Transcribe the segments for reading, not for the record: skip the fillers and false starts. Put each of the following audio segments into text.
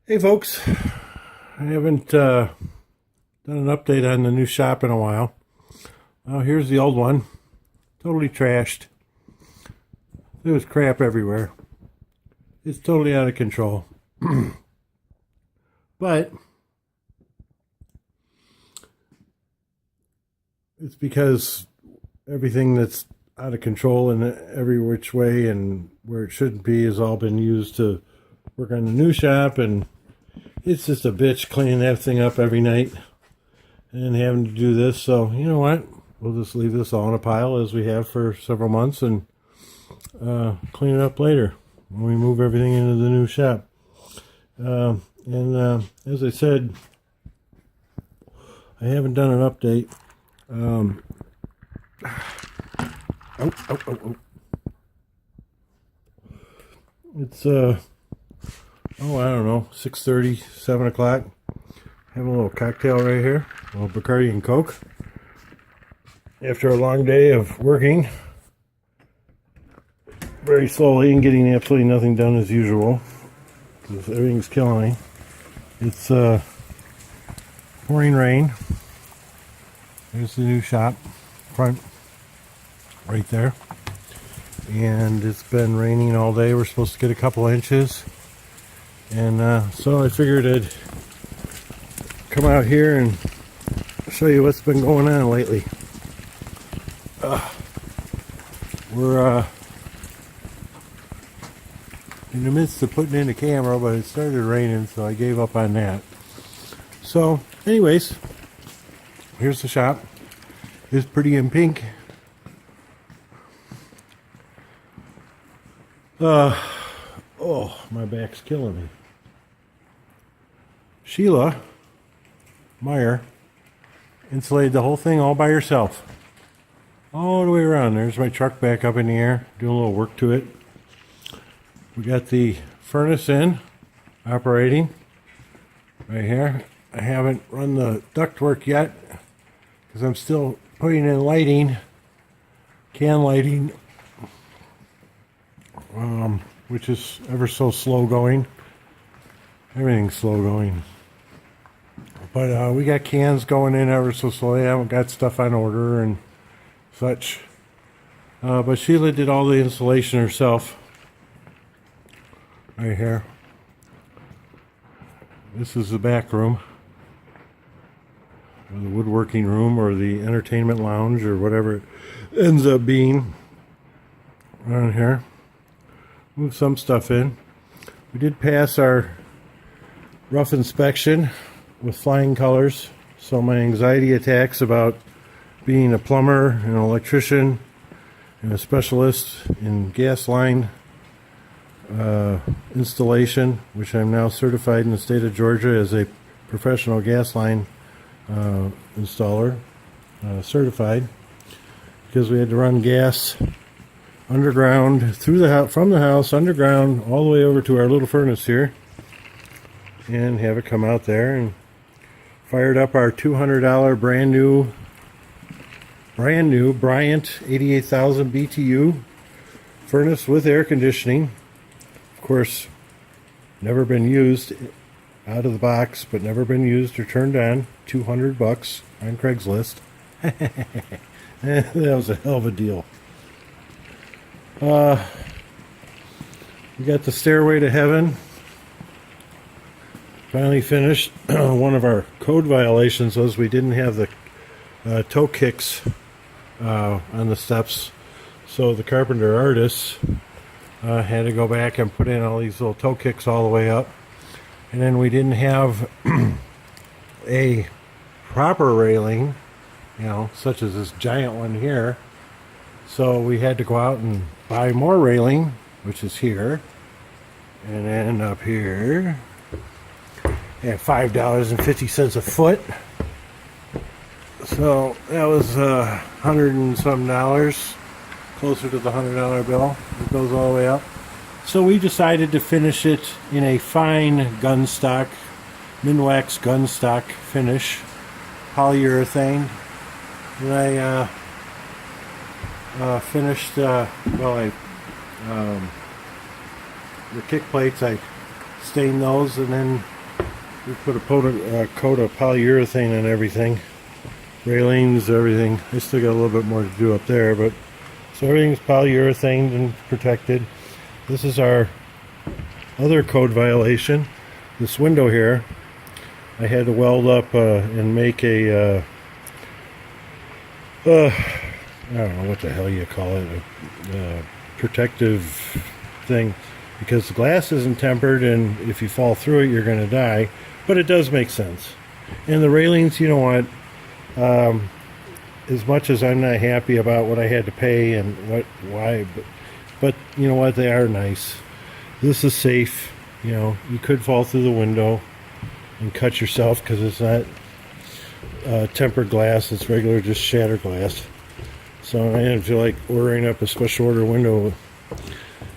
Hey folks, I haven't done an update on the new shop in a while. Well, here's the old one, totally trashed. There was crap everywhere. It's totally out of control. But it's because everything that's out of control in every which way and where it shouldn't be has all been used to work on the new shop, and it's just a bitch cleaning that thing up every night and having to do this. So, you know what? We'll just leave this all in a pile as we have for several months and clean it up later when we move everything into the new shop. As I said, I haven't done an update. It's I don't know, 6:30, 7 o'clock. Having a little cocktail right here, a little Bacardi and Coke. After a long day of working very slowly and getting absolutely nothing done as usual, because everything's killing me. It's pouring rain. There's the new shop front right there. And it's been raining all day. We're supposed to get a couple inches. And so I figured I'd come out here and show you what's been going on lately. We're in the midst of putting in a camera, but it started raining, so I gave up on that. So, anyways, here's the shop. It's pretty in pink. Oh, my back's killing me. Sheila Meyer insulated the whole thing all by herself. All the way around. There's my truck back up in the air, doing a little work to it. We got the furnace in, operating, right here. I haven't run the ductwork yet, because I'm still putting in lighting, can lighting, which is ever so slow going. Everything's slow going. But we got cans going in ever so slowly. I haven't got stuff on order and such. But Sheila did all the installation herself. Right here. This is the back room. Or the woodworking room, or the entertainment lounge, or whatever it ends up being. Around here. Move some stuff in. We did pass our rough inspection with flying colors, so my anxiety attacks about being a plumber, an electrician, and a specialist in gas line installation, which I'm now certified in the state of Georgia as a professional gas line installer, certified, because we had to run gas underground through the house, from the house underground all the way over to our little furnace here, and have it come out there, and fired up our $200 brand new Bryant 88,000 BTU furnace with air conditioning. Of course, never been used out of the box, but never been used or turned on. $200 on Craigslist. That was a hell of a deal. We got the stairway to heaven finally finished. One of our code violations was we didn't have the toe kicks on the steps, so the carpenter artists had to go back and put in all these little toe kicks all the way up. And then we didn't have a proper railing, such as this giant one here. So we had to go out and buy more railing, which is here, and then up here at $5.50 a foot. So that was $100 and some dollars, closer to the $100 bill. It goes all the way up. So we decided to finish it in a fine gun stock, Minwax gun stock finish, polyurethane. And I finished, the kick plates, I stained those and then We put a coat of polyurethane on everything. Railings, everything. I still got a little bit more to do up there, but so everything's polyurethane and protected. This is our other code violation. This window here, I had to weld up and make a I don't know what the hell you call it, a protective thing, because the glass isn't tempered, and if you fall through it, you're going to die. But it does make sense. And the railings, you know what? As much as I'm not happy about what I had to pay and why, but you know what? They are nice. This is safe. You know, you could fall through the window and cut yourself because it's not tempered glass. It's regular, just shattered glass. So I didn't feel like ordering up a special order window.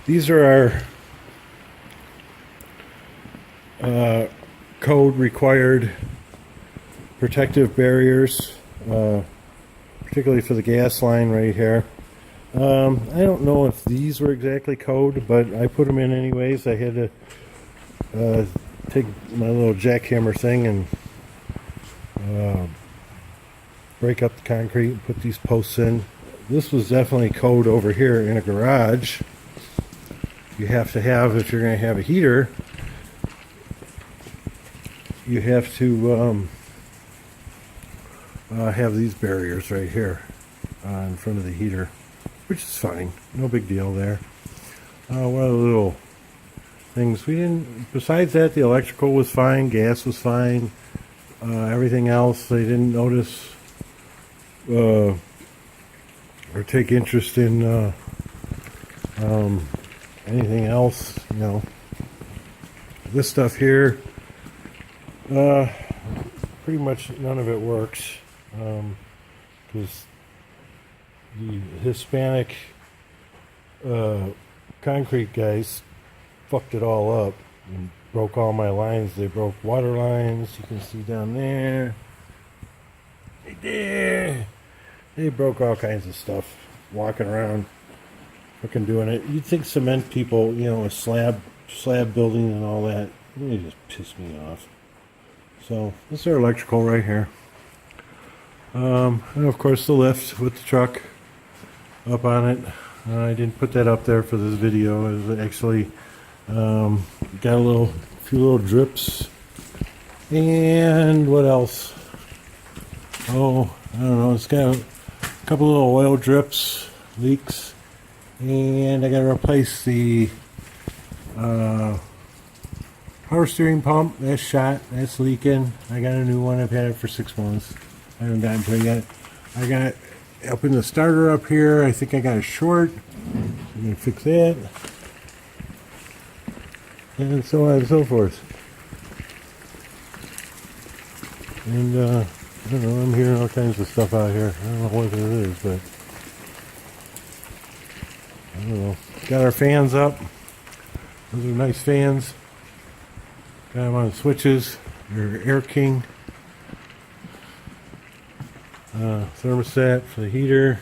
These are our code required protective barriers, particularly for the gas line right here. I don't know if these were exactly code, but I put them in anyways. I had to take my little jackhammer thing and break up the concrete and put these posts in. This was definitely code over here in a garage. You have to have, if you're going to have a heater, you have to have these barriers right here in front of the heater, which is fine. No big deal there. One of the little things we didn't, besides that, the electrical was fine, gas was fine, everything else they didn't notice or take interest in anything else, you know. This stuff here, pretty much none of it works, because the Hispanic concrete guys fucked it all up and broke all my lines. They broke water lines, you can see down there, right there. They broke all kinds of stuff walking around fucking doing it. You'd think cement people, you know, a slab building and all that, they just piss me off. So this is our electrical right here. And of course the lift with the truck up on it. I didn't put that up there for this video. It was actually got a few little drips. And what else? Oh, I don't know. It's got a couple little oil drips, leaks, and I got to replace the power steering pump. That's shot. That's leaking. I got a new one. I've had it for 6 months. I haven't gotten to it yet. I got up in the starter up here. I think I got a short. I'm going to fix that. And so on and so forth. And I don't know, I'm hearing all kinds of stuff out here. I don't know what it is, but I don't know. Got our fans up. Those are nice fans. Got them on switches. Your Air King. Thermostat for the heater.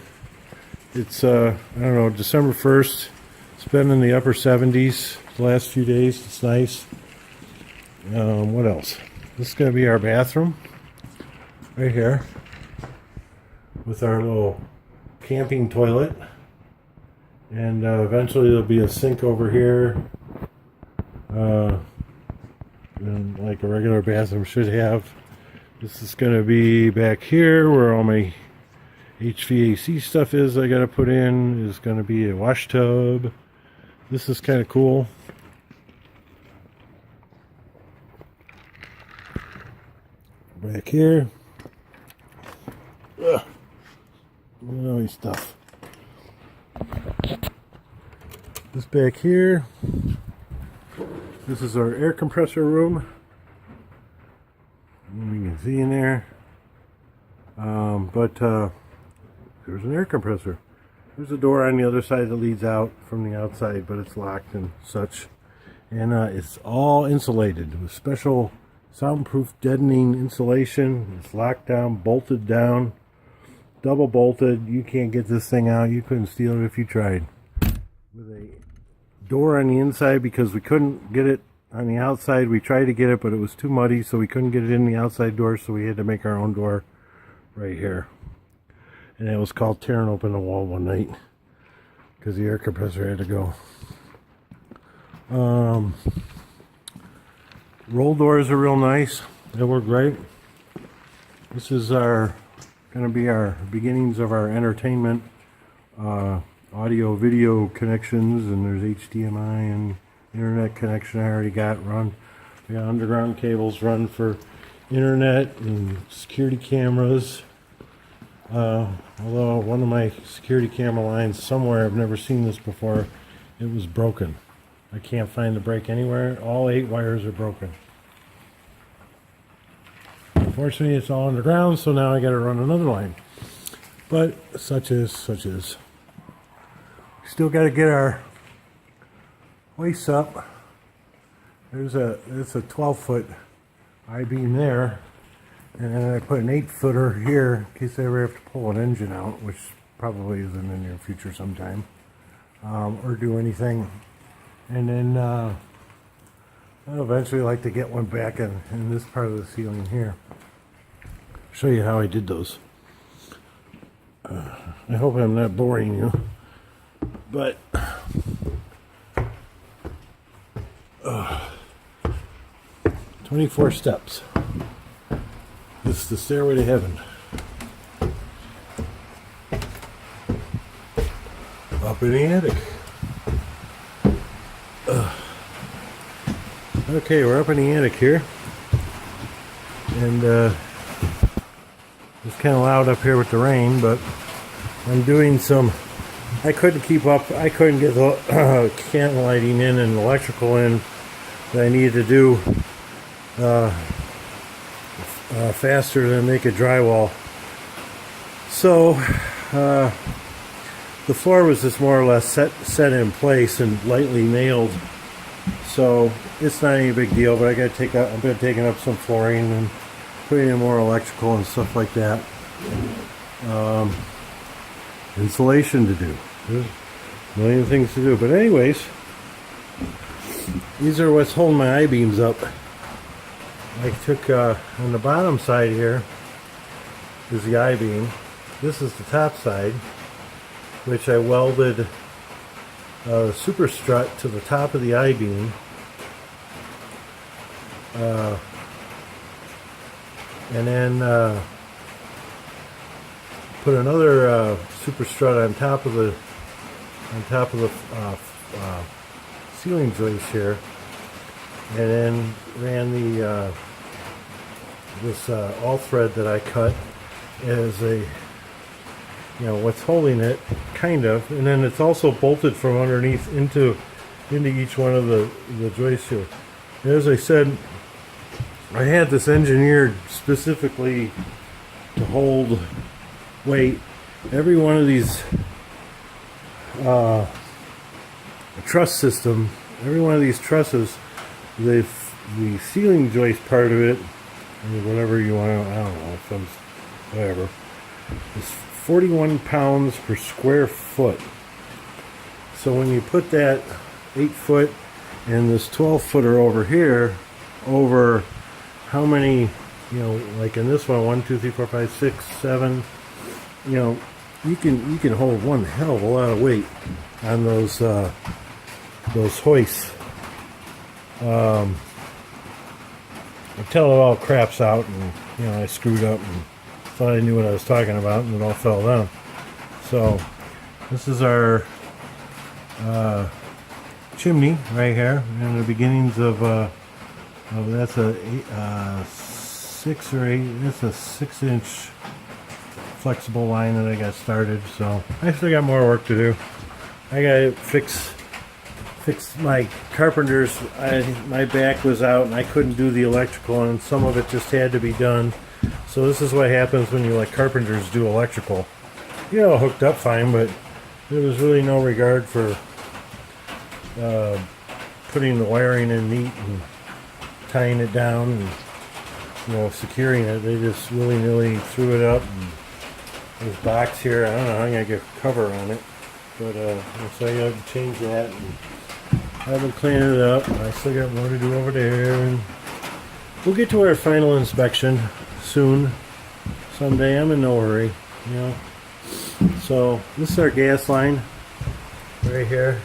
It's, I don't know, December 1st. It's been in the upper 70s the last few days. It's nice. What else? This is going to be our bathroom. Right here. With our little camping toilet. And eventually there'll be a sink over here. And like a regular bathroom should have. This is going to be back here where all my HVAC stuff is I got to put in. Is going to be a wash tub. This is kind of cool. Back here. Ugh. Noisy stuff. This back here. This is our air compressor room. You can see in there. There's an air compressor. There's a door on the other side that leads out from the outside, but it's locked and such. And it's all insulated with special soundproof deadening insulation. It's locked down, bolted down, double bolted. You can't get this thing out. You couldn't steal it if you tried. With a door on the inside because we couldn't get it on the outside. We tried to get it, but it was too muddy, so we couldn't get it in the outside door, so we had to make our own door right here. And it was called tearing open the wall one night because the air compressor had to go. Roll doors are real nice. They work great. This is going to be our beginnings of our entertainment audio video connections, and there's HDMI and internet connection I already got run. We got underground cables run for internet and security cameras. Although one of my security camera lines somewhere, I've never seen this before, it was broken. I can't find the break anywhere. All 8 wires are broken. Unfortunately, it's all underground, so now I got to run another line. But such is. Still got to get our hoist up. There's a 12-foot I-beam there, and then I put an 8-footer here in case I ever have to pull an engine out, which probably is in the near future sometime, or do anything. And then I'd eventually like to get one back in this part of the ceiling here. Show you how I did those. I hope I'm not boring you, but 24 steps. This is the stairway to heaven. Up in the attic. Okay, we're up in the attic here, and it's kind of loud up here with the rain, but I'm doing some. I couldn't keep up. I couldn't get the cant lighting in and electrical in that I needed to do faster than make a drywall. So the floor was just more or less set in place and lightly nailed. So it's not any big deal, but I've been taking up some flooring and putting in more electrical and stuff like that. Insulation to do. There's a million things to do. But anyways, these are what's holding my I-beams up. I took on the bottom side here is the I-beam. This is the top side, which I welded the super strut to the top of the I-beam. And then put another super strut on top of the ceiling joist here, and then ran the this all thread that I cut as a, what's holding it, kind of, and then it's also bolted from underneath into each one of the joists here. And as I said, I had this engineered specifically to hold weight. Every one of these truss system, every one of these trusses, the ceiling joist part of it, or whatever you want to, I don't know, whatever, is 41 pounds per square foot. So when you put that 8-foot and this 12-footer over here, over how many, like in this one, 1, 2, 3, 4, 5, 6, 7, you can hold one hell of a lot of weight on those hoists. Until it all craps out and I screwed up and thought I knew what I was talking about, and it all fell down. So this is our chimney right here, and the beginnings of that's a 6 or 8. It's a 6-inch flexible line that I got started. So I still got more work to do. I gotta fix my carpenters. My back was out and I couldn't do the electrical, and some of it just had to be done. So this is what happens when you let carpenters do electrical. Hooked up fine, but there was really no regard for putting the wiring in neat and tying it down and securing it. They just willy-nilly threw it up. And this box here, I don't know how I'm gonna get a cover on it, but so I gotta change that. And I've been cleaning it up. I still got more to do over there. And we'll get to our final inspection soon. Someday. I'm in no hurry, you know. So this is our gas line right here.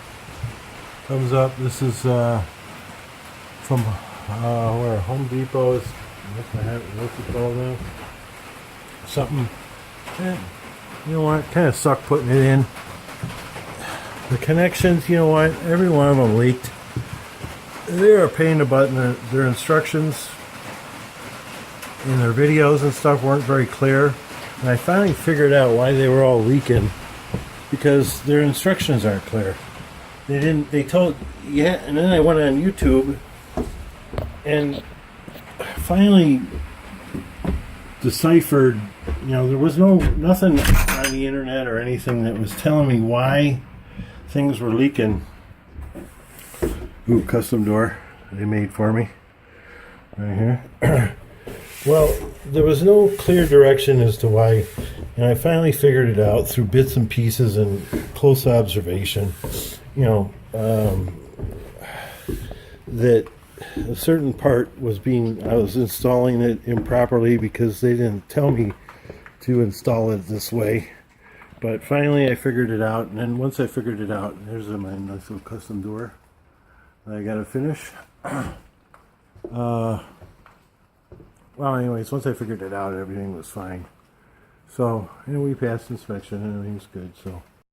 Comes up. This is from where Home Depot is. What's it called now? Something. You know what? Kind of sucked putting it in. The connections, you know what? Every one of them leaked. They are a pain in the butt. Their instructions in their videos and stuff weren't very clear. And I finally figured out why they were all leaking. Because their instructions aren't clear. They told, yeah, and then I went on YouTube and finally deciphered, you know, there was nothing on the internet or anything that was telling me why things were leaking. Ooh, custom door they made for me right here. Well, there was no clear direction as to why, and I finally figured it out through bits and pieces and close observation. You know, that a certain part I was installing it improperly because they didn't tell me to install it this way. But finally I figured it out, and then once I figured it out, there's my nice little custom door that I gotta finish. Well, anyways, once I figured it out, everything was fine. So, and we passed inspection and everything's good, so